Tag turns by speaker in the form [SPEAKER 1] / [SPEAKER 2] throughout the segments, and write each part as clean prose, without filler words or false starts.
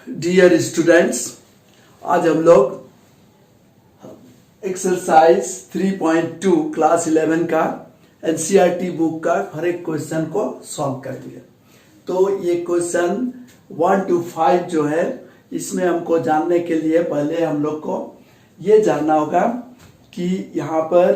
[SPEAKER 1] Dear students, आज हम लोग एक्सरसाइज 3.2 क्लास 11 का एनसीईआरटी बुक का हर एक क्वेश्चन को सॉल्व करेंगे। तो ये क्वेश्चन 1 to 5 जो है, इसमें हमको जानने के लिए पहले हम लोग को ये जानना होगा कि यहाँ पर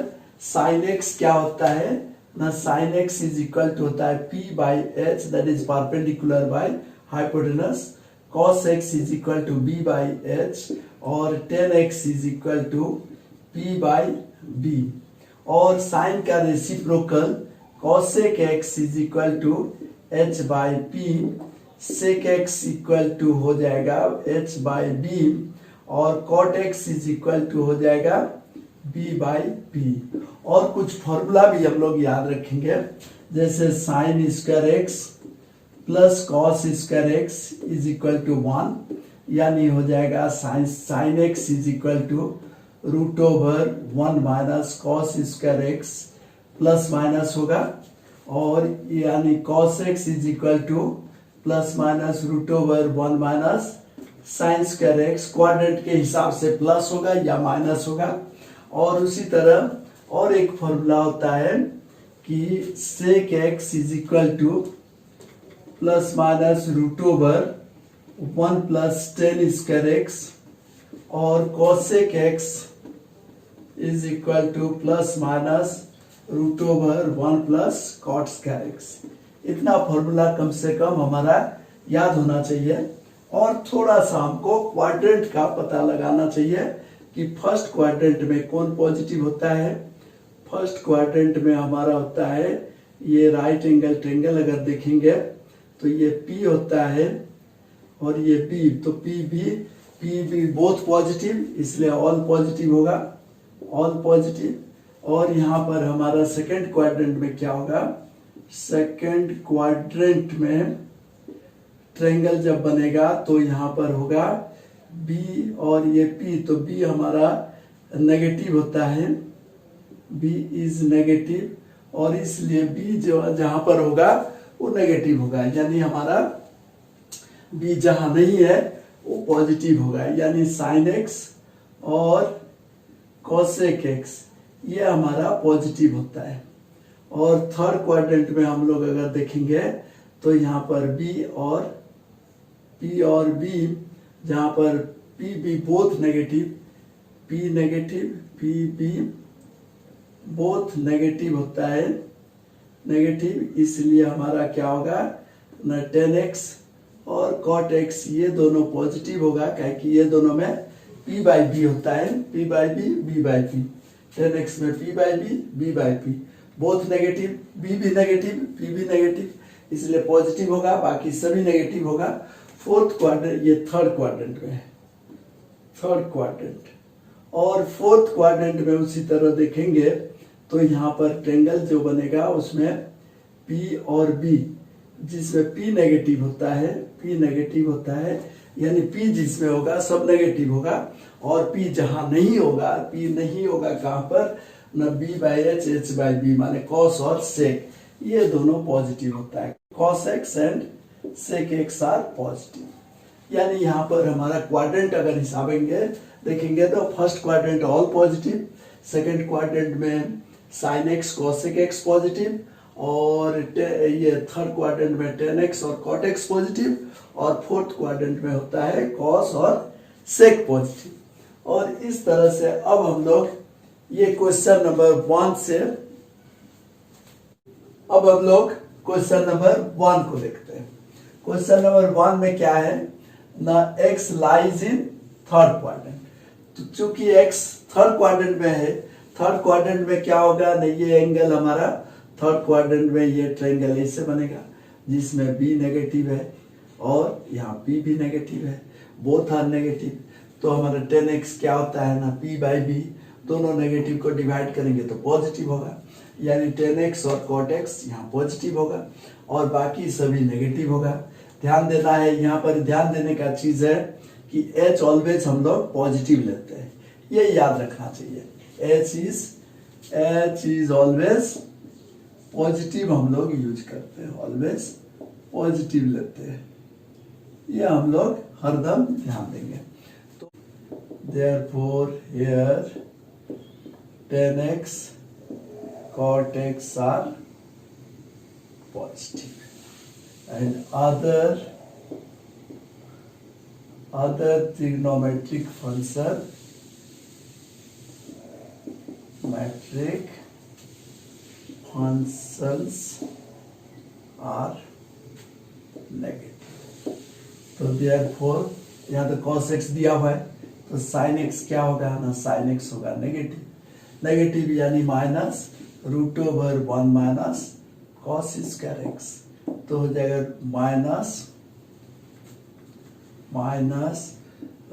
[SPEAKER 1] साइन एक्स क्या होता है ना। Sine x is equal to होता है P by H, that is perpendicular by hypotenuse. cos x is equal to B by H और tan x is equal to P by B। और sine का reciprocal cosec x is equal to H by P, sec x equal to हो जाएगा H by B और cot x is equal to हो जाएगा B by P। और कुछ formula भी हम लोग याद रखेंगे, जैसे sine square x plus cos square x is equal to 1, यानी हो जाएगा sine x is equal to root over 1 minus cos square x plus minus होगा, और यानी cos x is equal to plus minus root over 1 minus sine square x. Quadrant के हिसाब से plus होगा या माइनस होगा। और उसी तरह और एक फॉर्मूला होता है कि sec x is equal to plus minus root over 1 plus tan square x और cosec x is equal to plus minus root over 1 plus cot square x. इतना फॉर्मूला कम से कम हमारा याद होना चाहिए। और थोड़ा सा हमको क्वाड्रेंट का पता लगाना चाहिए कि फर्स्ट क्वाड्रेंट में कौन पॉजिटिव होता है। फर्स्ट क्वाड्रेंट में हमारा होता है ये राइट एंगल ट्रायंगल, अगर देखेंगे तो ये P होता है और ये B, तो P भी बोथ पॉजिटिव, इसलिए ऑल पॉजिटिव होगा, ऑल पॉजिटिव। और यहाँ पर हमारा सेकंड क्वाड्रेंट में क्या होगा, सेकंड क्वाड्रेंट में ट्रायंगल जब बनेगा तो यहाँ पर होगा B और ये P, तो B हमारा नेगेटिव होता है, B इज नेगेटिव, और इसलिए B जो जहां पर होगा वो नेगेटिव होगा, यानी हमारा B जहां नहीं है वो पॉजिटिव होगा, यानी साइन एक्स और कोसेक एक्स ये हमारा पॉजिटिव होता है। और थर्ड क्वाड्रेंट में हम लोग अगर देखेंगे तो यहाँ पर P और B, जहां पर P B both negative, P negative P B both negative होता है, नेगेटिव, इसलिए हमारा क्या होगा ना टेन एक्स और कॉट एक्स ये दोनों पॉजिटिव होगा, क्योंकि ये दोनों में P बाई B होता है, P by B B by P। Ten x में P by B B by P, both negative, B भी नेगेटिव P भी नेगेटिव, इसलिए पॉजिटिव होगा, बाकी सभी नेगेटिव होगा। फोर्थ क्वाड्रेंट, ये थर्ड क्वाड्रेंट में है, थर्ड क्वाड्रेंट। और फोर्थ क्वाड्रेंट में उसी तरह देखेंगे तो यहाँ पर ट्रायंगल जो बनेगा उसमें P और B, जिसमें P नेगेटिव होता है, P नेगेटिव होता है, यानी P जिसमें होगा सब नेगेटिव होगा, और P जहां नहीं होगा, P नहीं होगा कहां पर न B by H H by B, माने कॉस और सेक ये दोनों पॉजिटिव होता है। Cos x and sec x are positive, यानी यहाँ पर हमारा क्वाड्रेंट अगर हिसाबेंगे देखेंगे तो first quadrant all positive, second quadrant में sine x cosec x positive, और ये थर्ड क्वाड्रेंट में टेन एक्स और कॉट एक्स पॉजिटिव, और फोर्थ क्वाड्रेंट में होता है कॉस और सेक पॉजिटिव। और इस तरह से अब हम लोग ये क्वेश्चन नंबर 1 से अब हम लोग क्वेश्चन नंबर 1 को देखते हैं। क्वेश्चन नंबर 1 में क्या है ना, x lies in third quadrant. तो चूंकि x थर्ड क्वाड्रेंट में है, थर्ड क्वाड्रेंट में क्या होगा ना, ये एंगल हमारा थर्ड क्वाड्रेंट में ये ट्रायंगल ऐसे बनेगा जिसमें B नेगेटिव है और यहाँ P भी नेगेटिव है, बोथ आर नेगेटिव। तो हमारा टेन एक्स क्या होता है ना, P बाई B, दोनों नेगेटिव को डिवाइड करेंगे तो पॉजिटिव होगा, यानी टेन एक्स और कॉट एक्स यहाँ पॉजिटिव होगा और बाकी सभी नेगेटिव होगा। ध्यान देना है, यहाँ पर ध्यान देने का चीज है कि H ऑलवेज हम लोग पॉजिटिव लेते हैं, ये याद रखना चाहिए। H इज ऑलवेज पॉजिटिव हम लोग यूज करते हैं, ऑलवेज पॉजिटिव लेते हैं, ये हम लोग हरदम ध्यान देंगे। तो therefore here tan x cot x are positive and other trigonometric function metric functions are negative. तो therefore यहाँ तो cos x दिया हुआ है, तो sin x क्या होगा ना, sin x होगा नेगेटिव। नेगेटिव यानी minus root over 1 minus cos square x, तो हो जाएगा minus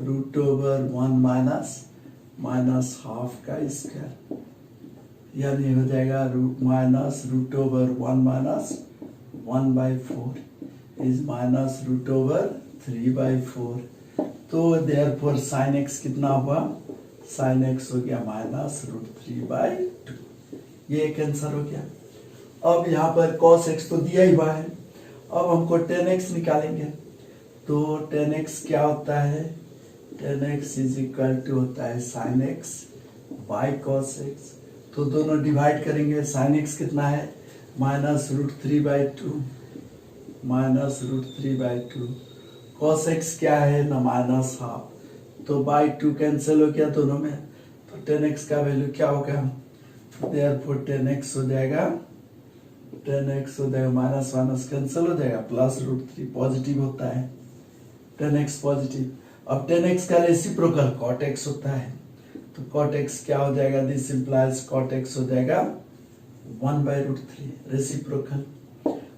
[SPEAKER 1] root over 1 minus half का स्क्वायर, यानी हो जाएगा minus root over 1 minus 1/4 is minus root over 3/4। तो देयरफॉर साइन एक्स कितना हुआ, साइन एक्स हो गया माइनस रूट 3/2। ये एक आंसर हो गया। अब यहाँ पर cos x तो दिया ही हुआ है, अब हमको tan x निकालेंगे। तो tan x क्या होता है, tan x is equal to होता है sin x by cos x। तो दोनों डिवाइड करेंगे, sin x कितना है minus root 3/2 minus root 3/2, cos x क्या है ना माइनस हाफ, तो बाई 2 कैंसिल हो गया दोनों में, तो tan x का वैल्यू क्या होगा, देयरफॉर tan x हो जाएगा माइनस माइनस कैंसिल हो जाएगा, प्लस रूट 3 पॉजिटिव होता है, tan x पॉजिटिव। अब tan x का रेसिप्रोकल cot x होता है, तो cot x क्या हो जाएगा, दिस इंप्लाइज cot x हो जाएगा 1/√3 रेसिप्रोकल।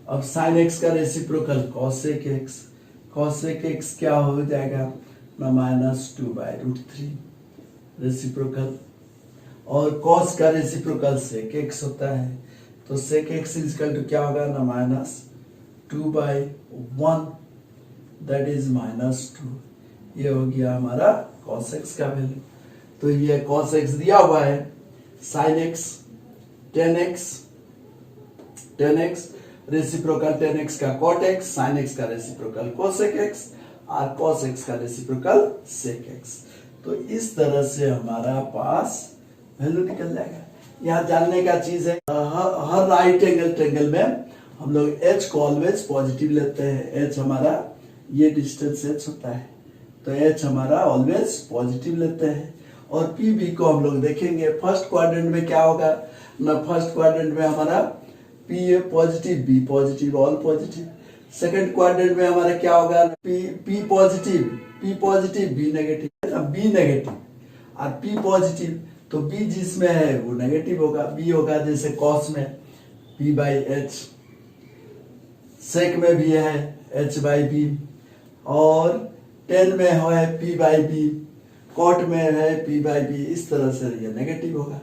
[SPEAKER 1] अब sin x का रेसिप्रोकल cosec x क्या हो जाएगा ना माइनस 2/√3 रेसिप्रोकल, और cos का रेसिप्रोकल sec x होता है, तो sec x इक्वल टू क्या होगा ना माइनस 2/1 दैट इज -2। ये हो गया हमारा cos x का वैल्यू। तो ये cos x दिया हुआ है, sin x tan x reciprocal tan x का cot x, sin x का रेसिप्रोकल cosec x और cos x का रेसिप्रोकल sec x। तो इस तरह से हमारा पास वैल्यू निकल जाएगा। यहाँ जानने का चीज है, हर राइट एंगल ट्रायंगल में हम लोग h को ऑलवेज पॉजिटिव लेते हैं। h हमारा ये डिस्टेंस h होता है, तो h हमारा ऑलवेज पॉजिटिव लेते हैं। और पी बी को हम लोग देखेंगे फर्स्ट क्वाड्रेंट में क्या होगा ना, फर्स्ट क्वाड्रेंट में हमारा P A positive B positive all positive. Second quadrant में हमारा क्या होगा, पी पॉजिटिव बी नेगेटिव और पी पॉजिटिव, तो बी जिसमें है वो नेगेटिव होगा, बी होगा जैसे कॉस में p/h, सेक में भी है h/b, और टेन में है p/b, कॉट में है p/b, इस तरह से ये नेगेटिव होगा।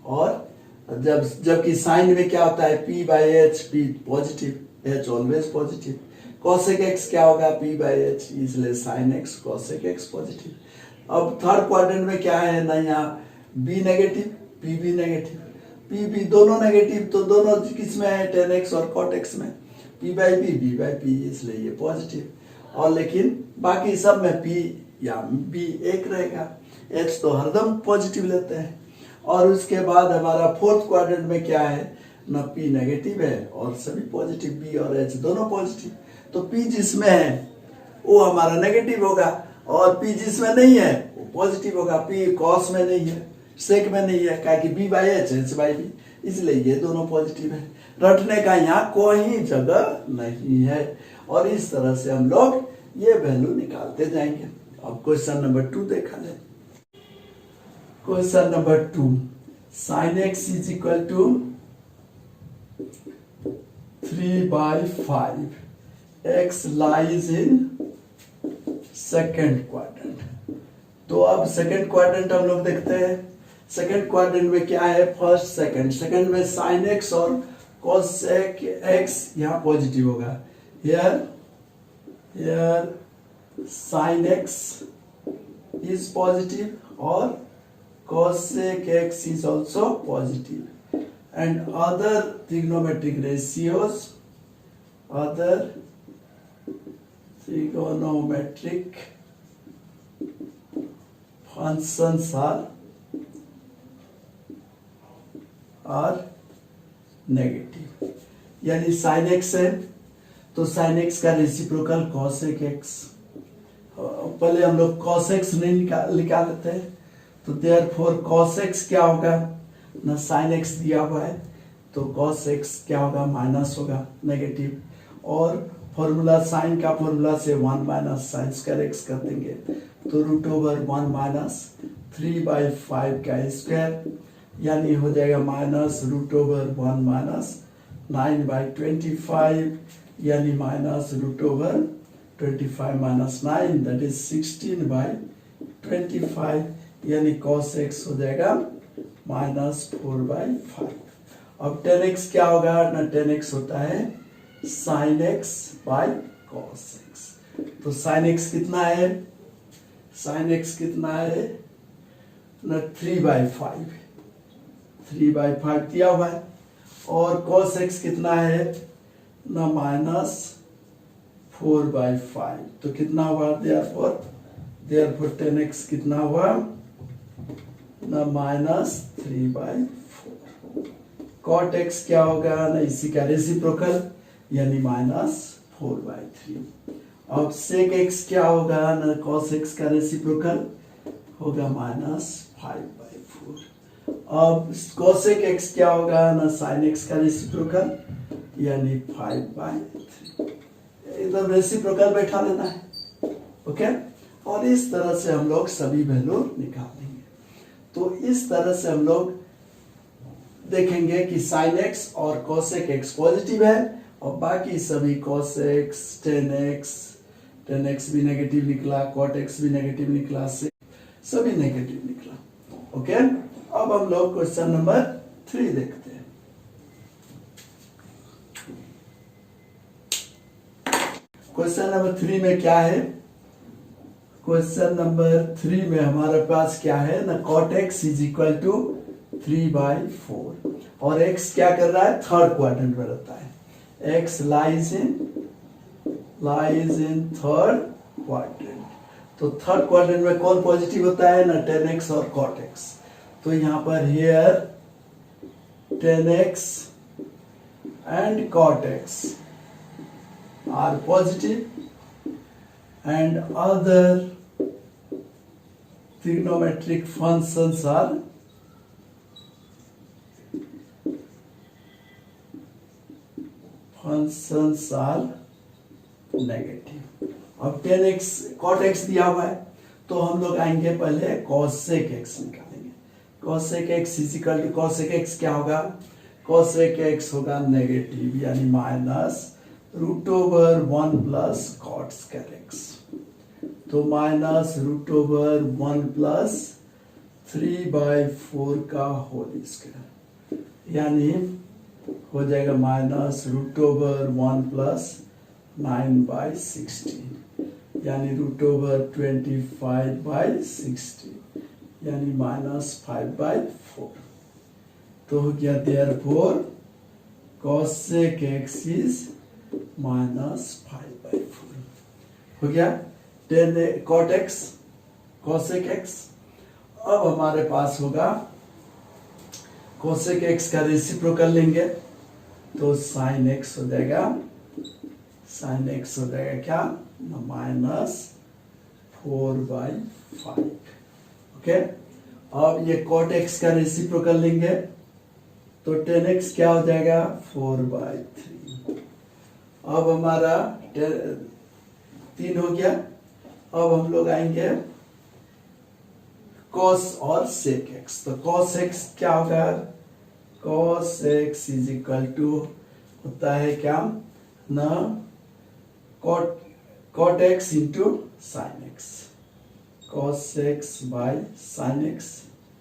[SPEAKER 1] और जबकि साइन में क्या होता है p/h, p positive, h always positive. cosec x क्या होगा p/h, इसलिए sin x cosec x positive. अब थर्ड क्वाड्रेंट में क्या है ना, यहाँ b नेगेटिव p भी नेगेटिव, p भी दोनों नेगेटिव, तो दोनों किसमें है tan x और cot x में, p/b b/p, इसलिए ये पॉजिटिव। और लेकिन बाकी सब में p या b एक रहेगा, h तो हरदम पॉजिटिव लेते हैं। और उसके बाद हमारा फोर्थ क्वाड्रेंट में क्या है ना, p नेगेटिव है और सभी पॉजिटिव, b और h दोनों पॉजिटिव, तो p जिसमें है वो हमारा नेगेटिव होगा और p जिसमें नहीं है वो पॉजिटिव होगा। p cos में नहीं है, sec में नहीं है, क्या कि b/h h/b, इसलिए ये दोनों पॉजिटिव है। रटने का यहाँ कोई जगह नहीं है, और इस तरह से हम लोग ये वैल्यू निकालते जाएंगे। अब क्वेश्चन नंबर 2 देखा जाए। Question number 2, sin x is equal to 3/5, x lies in second quadrant. तो अब सेकेंड क्वाड्रेंट हम लोग देखते हैं। सेकेंड क्वाड्रेंट में क्या है, फर्स्ट सेकेंड में sin x और cosec x यहाँ पॉजिटिव होगा, here sin x is positive और cosec x is also positive, and other trigonometric ratios trigonometric functions are negative। यानी sin x है तो sin x का रेसिप्रोकल cos x। पहले हम लोग cos x नहीं निकाल लेते हैं, तो therefore cos x क्या होगा ना, sin x दिया हुआ है तो cos x क्या होगा, माइनस होगा, नेगेटिव। और फॉर्मूला साइन का फॉर्मूला से 1 माइनस साइन स्क्वायर x कर देंगे तो √1 माइनस 3/5 का स्क्वायर, यानी हो जाएगा माइनस √1 माइनस 9/25, यानी माइनस √25 माइनस 9 दैट इज 16/25, यानी cos x हो जाएगा माइनस 4/5। अब tan x क्या होगा ना, tan x होता है sin x by cos x। तो sin x कितना है, sin x कितना है ना 3/5 दिया हुआ है, और cos x कितना है ना माइनस 4/5। तो कितना हुआ, देयरफॉर tan x कितना हुआ ना माइनस 3/4। cot x क्या होगा ना, इसी का रेसिप्रोकल यानी माइनस 4/3। अब sec x क्या होगा ना, cos x का रेसिप्रोकल होगा माइनस 5/4। अब cosec x क्या होगा ना, sin x का रेसिप्रोकल यानी 5/3। इधर रेसिप्रोकल बैठा लेना है, ओके। और इस तरह से हम लोग सभी वैल्यू निकाल लेंगे। तो इस तरह से हम लोग देखेंगे कि sin x और cosec x पॉजिटिव है और बाकी सभी cos x, tan x भी नेगेटिव निकला, cot x भी नेगेटिव निकला, सभी नेगेटिव निकला, ओके। अब हम लोग क्वेश्चन नंबर 3 देखते हैं। क्वेश्चन नंबर 3 में क्या है, क्वेश्चन नंबर 3 में हमारे पास क्या है ना, cot x is equal to 3/4 और x क्या कर रहा है, थर्ड क्वाड्रेंट में रहता है। x lies in third quadrant. तो थर्ड क्वाड्रेंट में कौन पॉजिटिव होता है ना, tan x और cot x। तो यहां पर here tan x and cot x are positive and other trigonometric functions are negative. अब tan x cot x दिया हुआ है तो हम लोग आएंगे पहले cosec x निकालेंगे। cosec x is equal to, cosec x क्या होगा, cosec x होगा नेगेटिव यानी minus √1 plus cot square x। तो माइनस √1 प्लस 3/4 का होल स्क्वायर, यानी हो जाएगा माइनस √1 प्लस 9/16, यानी √25/16, यानी माइनस 5/4। तो हो गया therefore cosec x is minus 5/4 हो गया। tan cot x cosec x। अब हमारे पास होगा cosec x का रेसिप्रोकल लेंगे तो sin x हो जाएगा, sin x हो जाएगा क्या माइनस 4/5, ओके। अब ये cot x का रेसिप्रोकल लेंगे तो tan x क्या हो जाएगा 4/3। अब हमारा 3 हो गया। अब हम लोग आएंगे cos और sec x। तो cos x क्या होगा, cos x is equal to होता है क्या ना, cot x into sin x, cos x by sin x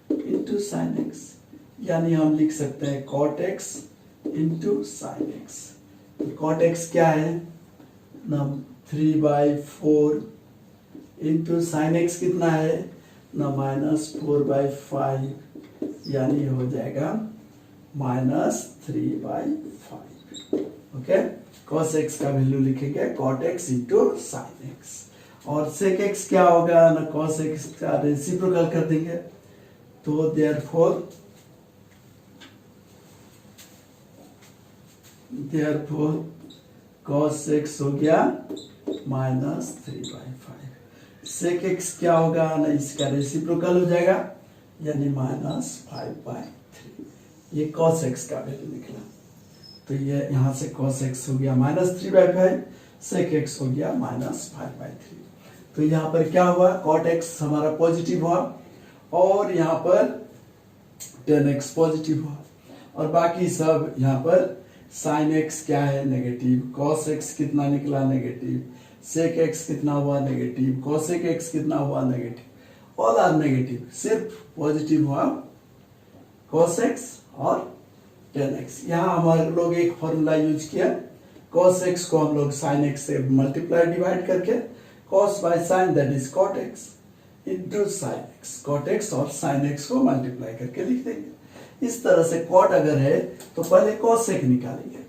[SPEAKER 1] into sin x, यानी हम लिख सकते हैं cot x into sin x। तो cot x क्या है ना 3/4 इंटू sin x कितना है ना माइनस 4/5, यानी हो जाएगा माइनस 3/5, ओके। cos x का वैल्यू लिखेंगे cot x into sin x, और sec x क्या होगा ना, cos x का रेसिप्रोकल कर देंगे, तो therefore cos x हो गया -3/5, sec x क्या होगा ना, इसका रेसिप्रोकल हो जाएगा यानी -5/3, ये cos x का वैल्यू निकला। तो ये यहाँ से cos x हो गया -3/5, sec x हो गया -5/3। तो यहाँ पर क्या हुआ, cot x हमारा पॉजिटिव हुआ और यहाँ पर tan x पॉजिटिव हुआ, और बाकी सब यहाँ पर sin x क्या है नेगेटिव, cos x कितना निकला नेगेटिव, sec x कितना हुआ नेगेटिव, cosec x कितना हुआ नेगेटिव, ऑल आर नेगेटिव, सिर्फ पॉजिटिव हुआ cos x और tan x। यहाँ हमारे लोग एक फॉर्मूला यूज किया, cos x को हम लोग sin x से मल्टीप्लाई डिवाइड करके cos by sin that is cot x into sin x, cot x और sin x को मल्टीप्लाई करके लिख देंगे। इस तरह से cot अगर है तो पहले cosec निकालेंगे,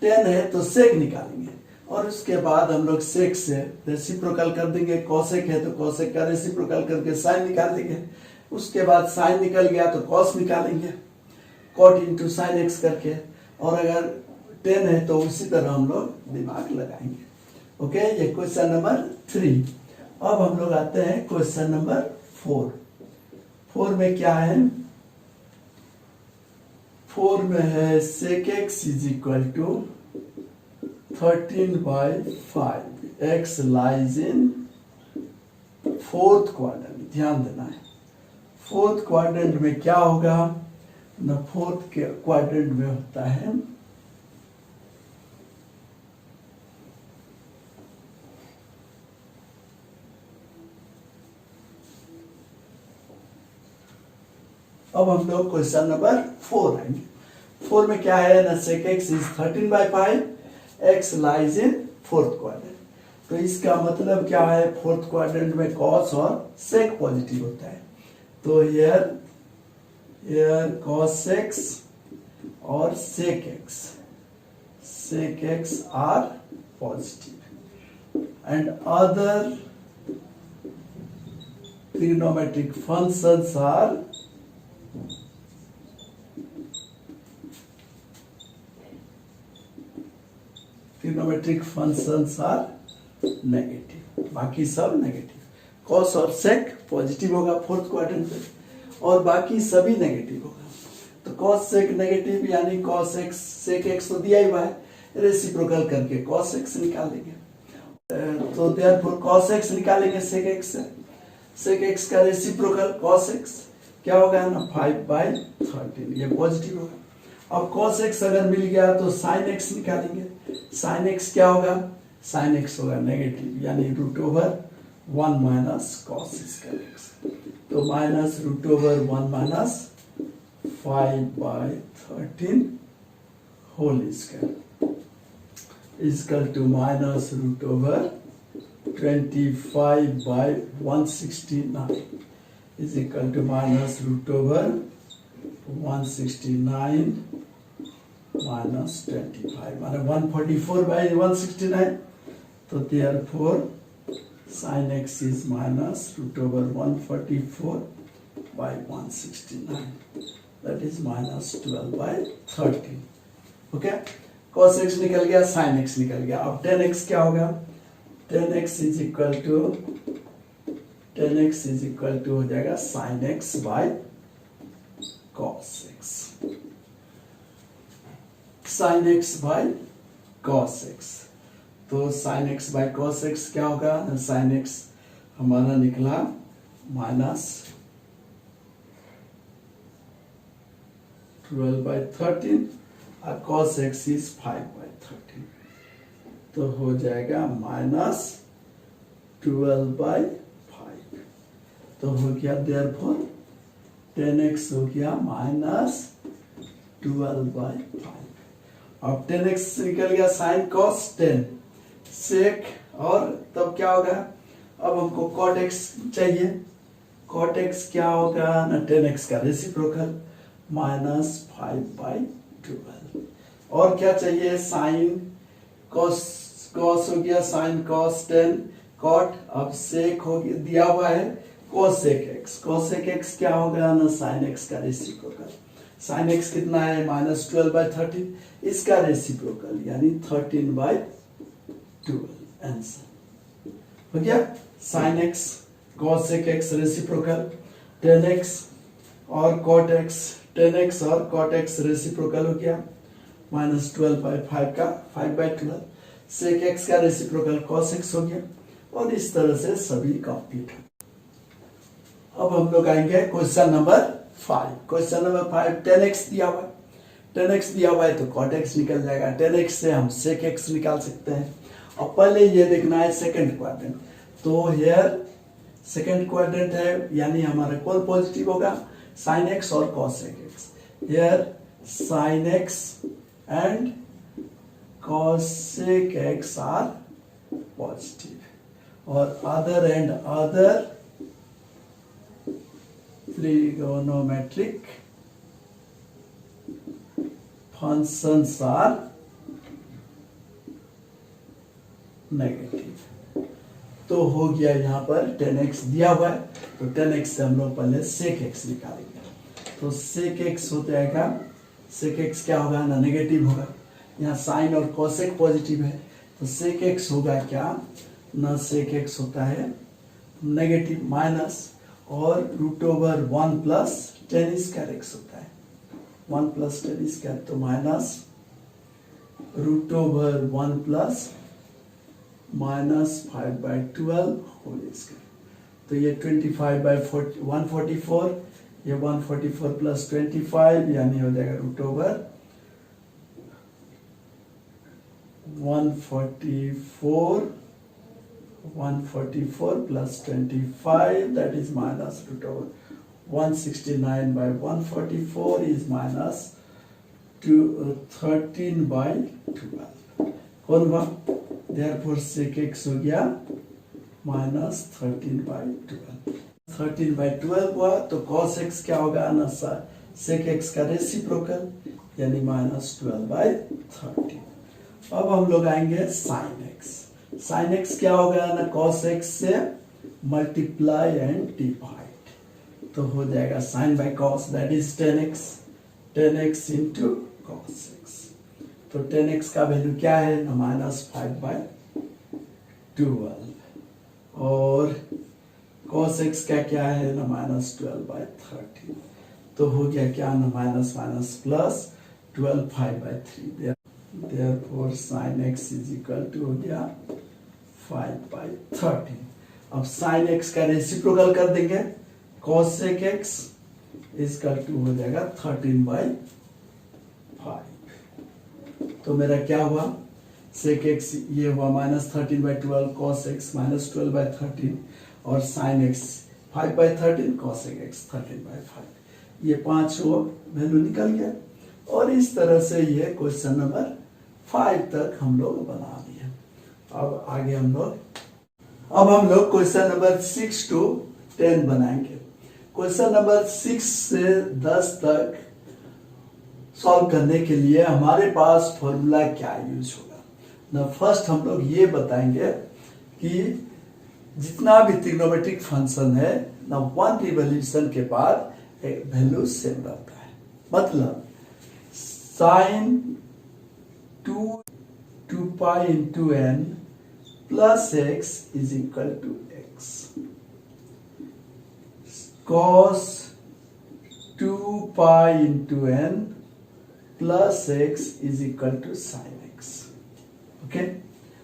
[SPEAKER 1] tan है तो sec निकालेंगे, और उसके बाद हम लोग sec से रेसिप्रोकल कर देंगे, cosec है तो cosec का रेसिप्रोकल करके sin निकाल देंगे, उसके बाद sin निकल गया तो cos निकालेंगे cot इंटू sin x करके, और अगर tan है तो उसी तरह हम लोग दिमाग लगाएंगे। ओके, ये क्वेश्चन नंबर 3। अब हम लोग आते हैं क्वेश्चन नंबर 4। 4 में क्या है, 4 में है sec x is equal to 13/5, x lies in fourth quadrant. ध्यान देना है, फोर्थ क्वाड्रेंट में क्या होगा ना, फोर्थ क्वाड्रेंट में होता है अब हम लोग क्वेश्चन नंबर 4 आएंगे। 4 में क्या है ना, sec x is 13/5, x lies in fourth quadrant. तो इसका मतलब क्या है, फोर्थ क्वाड्रेंट में cos और sec पॉजिटिव होता है, तो here cos x और sec x are positive and other trigonometric functions are negative, बाकी सब नेगेटिव। cos और sec पॉजिटिव होगा फोर्थ क्वाड्रेंट पे, और बाकी सभी नेगेटिव होगा। तो cos sec नेगेटिव यानी cos x sec x तो दिया ही हुआ है, रेसिप्रोकल करके cos x निकाल देंगे। तो therefore cos x निकालेंगे sec x से, sec x का रेसिप्रोकल cos x क्या होगा ना 5/13, ये पॉजिटिव होगा। अब cos x अगर मिल गया तो sin x निकालेंगे, sin x क्या होगा, sin x होगा नेगेटिव यानी √1 माइनस cos x, तो -√1 - 5/13 whole square is equal to -√25/169 is equal to -√169 -25 माने 144/169। तो therefore sin x is -√144/169, that is -12/13। Okay, cos x निकल गया, sin x निकल गया। अब tan x क्या होगा, tan x is equal to हो जाएगा sin x by cos x, sin x by cos x। तो sin x by cos x क्या होगा, sin x हमारा निकला -12/13 और cos x इज 5/13, तो हो जाएगा -12/5। तो हो गया therefore tan x हो गया -12/5। अब tan x निकल गया sin cos 10 sec, और तब क्या होगा, अब हमको cot x चाहिए, cot x क्या होगा ना tan x का रेसिप्रोकल -5/12, और क्या चाहिए sin कॉस कॉस हो गया साइन कॉस 10 कॉट, अब सेक हो गया दिया हुआ है कोसेक एक्स। कोसेक एक्स क्या होगा ना साइन एक्स का रेसिप्रोकल। साइन एक्स कितना है -12/13, इसका रेसिप्रोकल यानी 13/12 आंसर हो गया। Sign x cosec x reciprocal, 10x और कॉट एक्स, 10x और कॉट एक्स रेसिप्रोकल हो गया -12/5 का 5/12। सेक एक्स का रेसिप्रोकल कॉस एक्स हो गया और इस तरह से सभी कंप्लीट हो। अब हम लोग आएंगे question number 5। Question number 5 10x दिया हुआ है, 10x दिया हुआ है तो cot x निकल जाएगा, 10x से हम sec x निकाल सकते हैं। और पहले ये देखना है सेकंड क्वाड्रेंट, तो हियर सेकंड क्वाड्रेंट है यानी हमारा कौन पॉजिटिव होगा sin x और cosec x। Here sin x and cosec x are positive और other and other trigonometric functions are negative। तो हो गया यहाँ पर 10x दिया हुआ है तो 10x से हम लोग पहले sec x निकालेंगे। तो sec x हो जाएगा, sec x क्या होगा ना नेगेटिव होगा, यहाँ साइन और cosec पॉजिटिव है तो sec x होगा क्या ना, sec x होता है नेगेटिव माइनस और √1 प्लस 10 स्क्वायर एक्स होता है 1 प्लस 10 स्क्वायर तो माइनस √1 प्लस -5/12 होल स्क्वायर। तो ये 25/144, ये 144 प्लस 25 यानी हो जाएगा √144 plus 25 that is minus √169/144 is minus 13/12 कौन हुआ, therefore sec x हो गया minus 13/12। 13/12 हुआ तो cos x क्या होगा ना sec x का रेसिप्रोकल यानी -12/13। अब हम लोग आएंगे sin x। sin x क्या होगा ना cos x से मल्टीप्लाई एंड डिवाइड तो हो जाएगा sin by cos that is 10x into cos x। तो 10x का वैल्यू क्या है ना -5/12 और cos x का क्या है ना -12/13 तो हो गया क्या ना minus plus 12 5/3। Therefore sin x is equal to हो गया 5/13। अब sin x का रेसिप्रोकल कर देंगे cosec x is equal to हो जाएगा 13/5। तो मेरा क्या हुआ sec x ये हुआ -13/12 cos x -12/13 और sin x 5/13 cosec x 13/5। ये 5 वैल्यू निकल गया और इस तरह से ये क्वेश्चन नंबर 5 तक हम लोग बना लिए। अब आगे हम लोग क्वेश्चन नंबर 6 to 10 बनाएंगे। क्वेश्चन नंबर 6 से 10 तक सॉल्व करने के लिए हमारे पास फॉर्मूला क्या यूज होगा ना। फर्स्ट हम लोग ये बताएंगे कि जितना भी ट्रिग्नोमेट्रिक फंक्शन है ना 1 रिवोल्यूशन के बाद वैल्यू सेम रहता है। मतलब sin 2 into n plus x is equal to x, cos 2 into n plus x is equal to sin x। Okay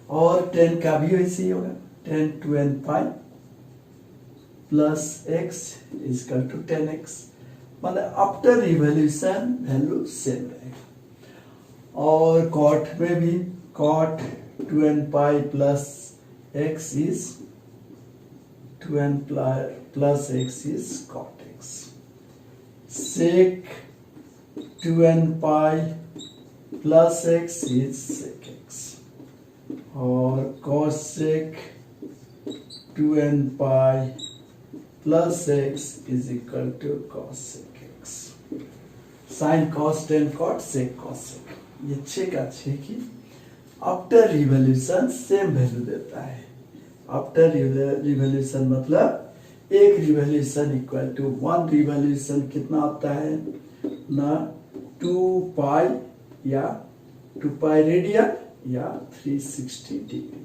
[SPEAKER 1] और 10 का भी वैसे ही होगा 10 to n pi plus x is equal to 10x। मतलब after revolution value same रहेगा। और cot में भी cot 2n pi plus x is 2n plus x is cot x। sec 2n pi plus x is sec x और cosec 2n pi plus x is equal to cosec x। sin cos 10 cot sec cosec ये 6 का 6 की after revolution same value देता है। After revolution मतलब एक revolution equal to 1 revolution कितना होता है ना 2 पाई या 2 पाई रेडियन या 360 डिग्री,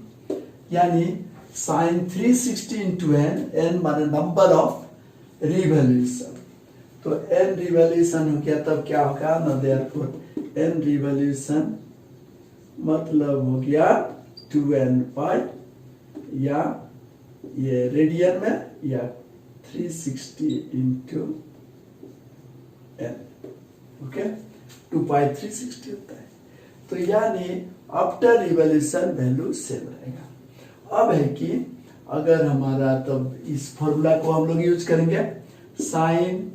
[SPEAKER 1] यानी साइन 360 इंटू एन माने नंबर ऑफ रिवॉल्यूशन। तो n रिवॉल्यूशन हो गया तब क्या होगा ना देयरफॉर n रिवॉल्यूशन मतलब हो गया 2n पाई या ये रेडियन में या 360 इंटू n, ओके 2 पाई 360 होता है। तो यानी आफ्टर रिवॉल्यूशन वैल्यू सेम रहेगा। अब है कि अगर हमारा तब इस फॉर्मूला को हम लोग यूज करेंगे sine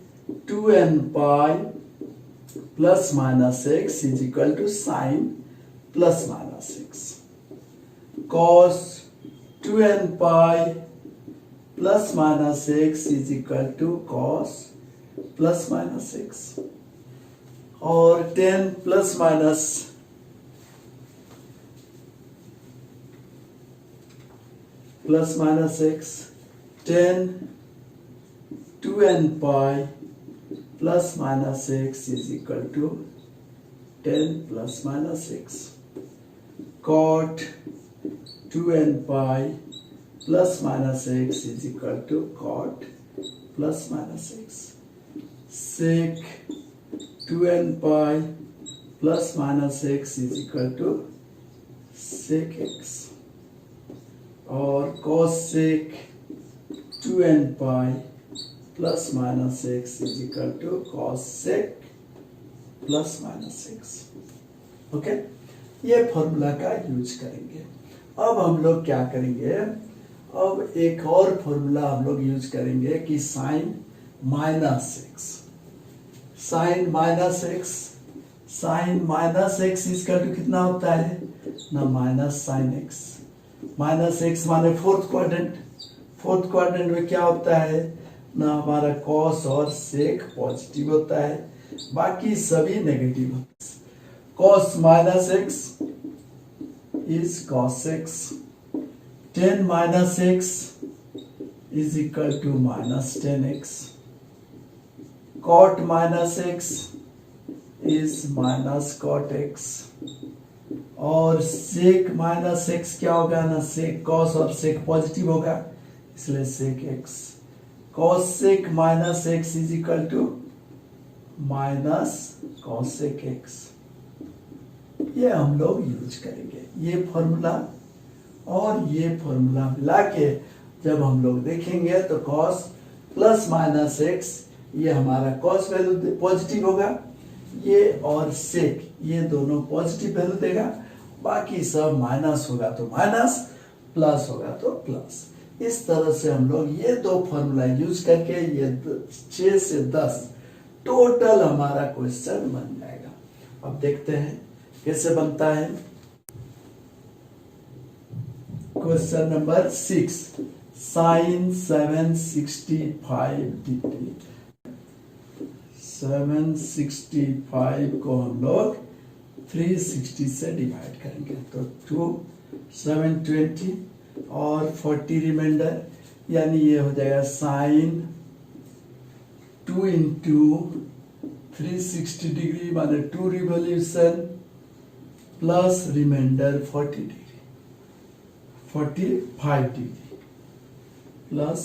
[SPEAKER 1] 2n pi plus minus x is equal to sine plus minus x, cos 2n pi plus minus x is equal to cos plus minus x, और 10 plus minus plus minus x 10 2n pi plus minus x is equal to 10 plus minus x, cot 2n pi plus minus x is equal to cot plus minus x, sec 2n pi plus minus x is equal to sec x, और cosec 2n pi plus minus x is equal to cosec plus minus x. Okay, ये formula का use करेंगे। अब हम लोग क्या करेंगे, अब एक और फॉर्मूला हम लोग यूज करेंगे कि sine minus x, sine minus x, sine minus x इसका टू कितना होता है ना minus sine x, minus x माने फोर्थ क्वाड्रेंट, फोर्थ क्वाड्रेंट में क्या होता है ना हमारा कॉस और सेक पॉजिटिव होता है, बाकी सभी नेगेटिव होते हैं। Cos minus x is cos x, 10 minus x is equal to minus 10x, cot minus x is minus cot x, और सेक माइनस एक्स क्या होगा ना सेक कॉस और सेक पॉजिटिव होगा इसलिए sec x, cosec minus x is equal to minus cosec x. ये हम लोग यूज करेंगे ये फॉर्मूला और ये फॉर्मूला मिला के जब हम लोग देखेंगे तो कॉस प्लस माइनस एक्स ये हमारा कॉस वैल्यू पॉजिटिव होगा, ये और सेक ये दोनों पॉजिटिव वैल्यू देगा, बाकी सब माइनस होगा तो माइनस, प्लस होगा तो प्लस। इस तरह से हम लोग ये दो फॉर्मूला यूज करके ये 6 से 10 टोटल हमारा क्वेश्चन बन जाएगा। अब देखते हैं कैसे बनता है। क्वेश्चन नंबर 6, साइन 765 डिग्री, 765 को हम लोग 360 से डिवाइड करेंगे तो 2 720 और 40 रिमाइंडर, यानी ये हो जाएगा साइन 2 इंटू 360 डिग्री माने 2 revolution plus reminder 40 degree 45 degree plus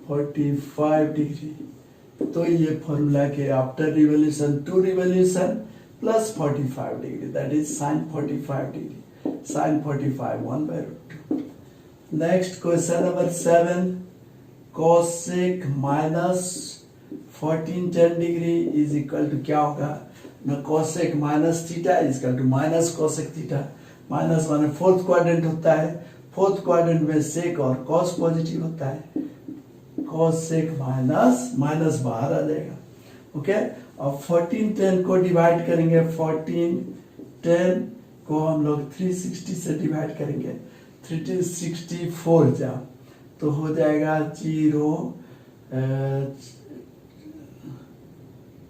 [SPEAKER 1] 45 degree. तो ये फॉर्मूला के after revolution 2 revolution plus 45 degree that is sine 45 degree, sine 45 1/√2। Next question number 7, cosec minus 14 10 degree is equal to क्या होगा ना cosec minus theta is equal to minus cosec theta, minus माने fourth quadrant होता है, fourth quadrant में सेक और cos positive होता है, कोसेक माइनस माइनस बाहर आ जाएगा। ओके, अब 14 10 को डिवाइड करेंगे, 14 10 को हम लोग 360 से डिवाइड करेंगे, 364 जा तो हो जाएगा 0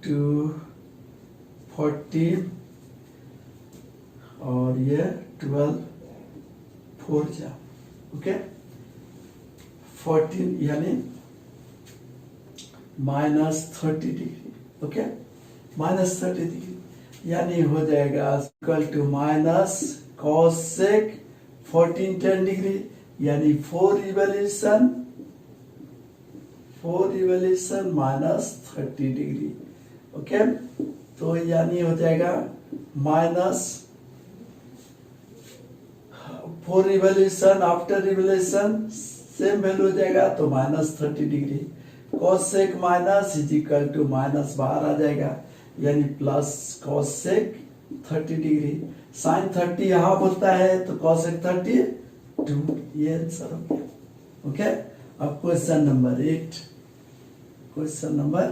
[SPEAKER 1] 2 40 और ये 12 4 जा, ओके 14 यानी -30°, ओके -30°, यानी हो जाएगा equal to minus cos sec 14 10°, यानी 4 रिवोल्यूशन -30°, ओके। तो यानी हो जाएगा minus 4 revolution after revolution same value हो जाएगा, तो -30°, cos sec minus is equal to minus बाहर आ जाएगा, यानी plus cos sec 30°, sin 30 half होता है तो cos sec 30 2, ये आंसर हो गया, ओके। अब question number 8, question number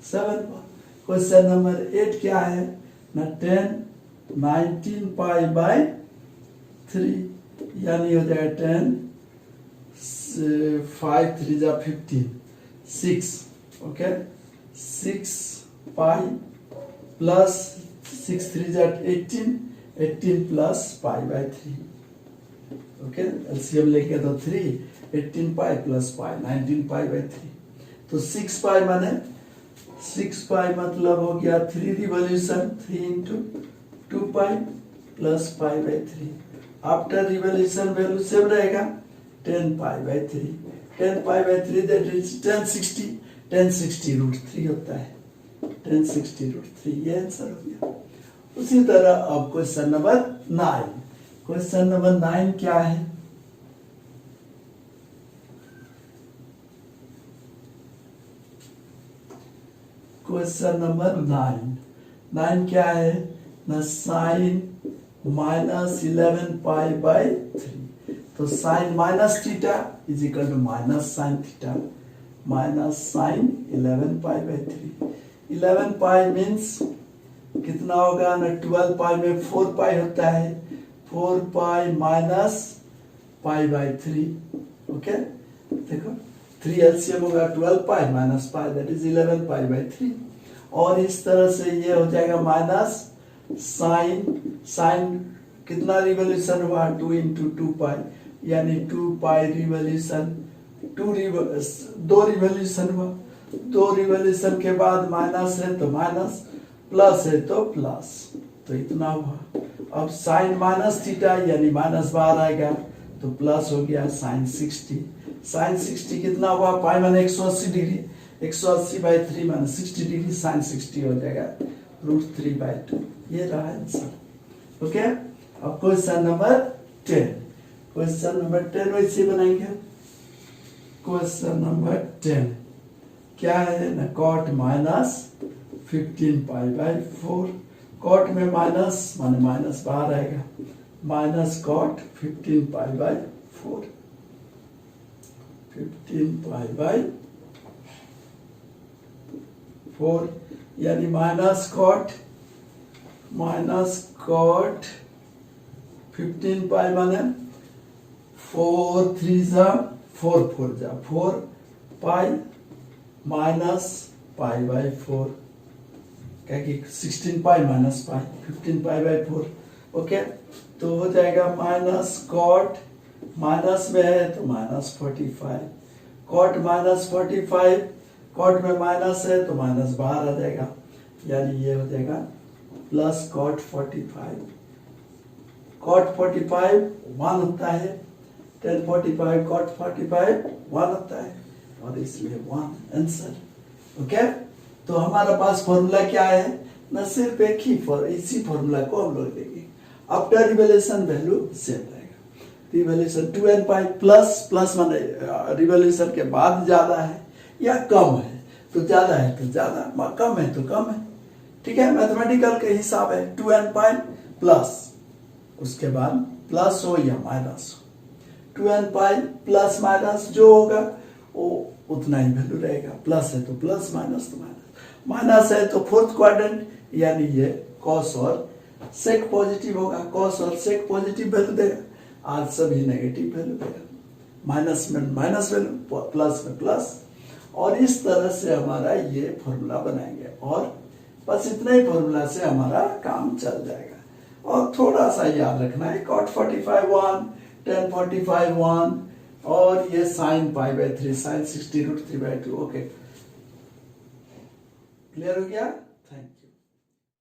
[SPEAKER 1] 7, question number 8 क्या है ना, 10 19 पाई बाय 3, यानी हो जाएगा 10 5 3 जा 15 6, ओके 6 पाई प्लस 6 3 जा 18 plus pi by 3, okay. LCM लेके तो 3 18 पाई प्लस पाई 19 पाई बाय 3, तो 6 पाई माने 6 पाई मतलब हो गया 3 revolution, 3 into 2 pi plus pi by 3, after revolution value same रहेगा 10 pi by 3, 10 pi by 3 that is 1060 root 3 होता है, 1060 रूट 3, ये आंसर हो गया। उसी तरह अब क्वेश्चन नंबर 9, क्वेश्चन नंबर 9 क्या है, क्वेश्चन नंबर 9 क्या है ना, साइन -11 पाई बाय 3, तो sine minus theta is equal to minus sine theta, minus sine 11 pi by 3, 11 pi means कितना होगा ना, 12 पाई में 4 पाई होता है, 4 pi minus pi by 3, okay. देखो 3 एलसीएम होगा 12 pi minus pi that is 11 pi by 3, और इस तरह से ये हो जाएगा माइनस साइन कितना रिवोल्यूशन हुआ 2 इंटू 2 पाई, यानी 2 पाई रिवोल्यूशन, 2 रिवोल्यूशन हुआ, 2 रिवोल्यूशन के बाद माइनस है तो माइनस, प्लस है तो प्लस, तो इतना हुआ। अब साइन माइनस थीटा यानी माइनस बाहर आएगा तो प्लस हो गया साइन 60, साइन 60 कितना हुआ, पाई माने 180°, 180 बाई 3 माने 60°, साइन 60 हो जाएगा √3/2, ये रहा आंसर, ओके। अब क्वेश्चन नंबर 10, क्वेश्चन नंबर 10 वैसे बनाएंगे। क्वेश्चन नंबर 10 क्या है ना, कॉट -15 पाई बाय 4, कॉट में माइनस माने माइनस बाहर आएगा, minus cot 15 pi by 4, 15 pi by 4, यानी माइनस कॉट 15 पाई माने 4 3 जा 4 4 जा 4 पाई माइनस पाई बाय 4, क्या कि 16 pi minus pi 15 pi by 4, okay. तो हो जाएगा माइनस कॉट, माइनस में है तो -45, कॉट -45, कॉट में माइनस है तो माइनस बाहर आ जाएगा, यानी ये हो जाएगा प्लस कॉट 45, कॉट 45 1 होता है, 1045 कॉट 45 1 होता है, और इसलिए 1 आंसर, ओके। तो हमारा पास फॉर्मूला क्या है ना, सिर्फ एक ही इसी फॉर्मूला को हम लोग लेंगे, आफ्टर रिवोल्यूशन वैल्यू सेम रहेगा, रिवोल्यूशन 2n पाई प्लस माने रिवोल्यूशन के बाद ज्यादा है या कम है तो ज्यादा है तो ज्यादा, कम है तो कम है, ठीक है। मैथमेटिकल के हिसाब है 2n पाई प्लस, उसके बाद प्लस हो या माइनस हो, 2n पाई प्लस माइनस जो होगा वो उतना ही वैल्यू रहेगा, प्लस है तो प्लस, माइनस तो माइनस, माइनस है तो फोर्थ क्वाड्रेंट, यानी ये कॉस और सेक पॉजिटिव होगा, कॉस और सेक पॉजिटिव वैल्यू देगा, आज सभी नेगेटिव वैल्यू देगा, माइनस में माइनस वैल्यू, प्लस में प्लस, और इस तरह से हमारा ये फॉर्मूला बनाएंगे, और बस इतना ही फॉर्मूला से हमारा काम चल जाएगा, और थोड़ा सा याद रखना है cot 45 1, tan 45 1 और ये sin pi by 3, sin 60 √3/2। Okay, clear हो गया? Thank you.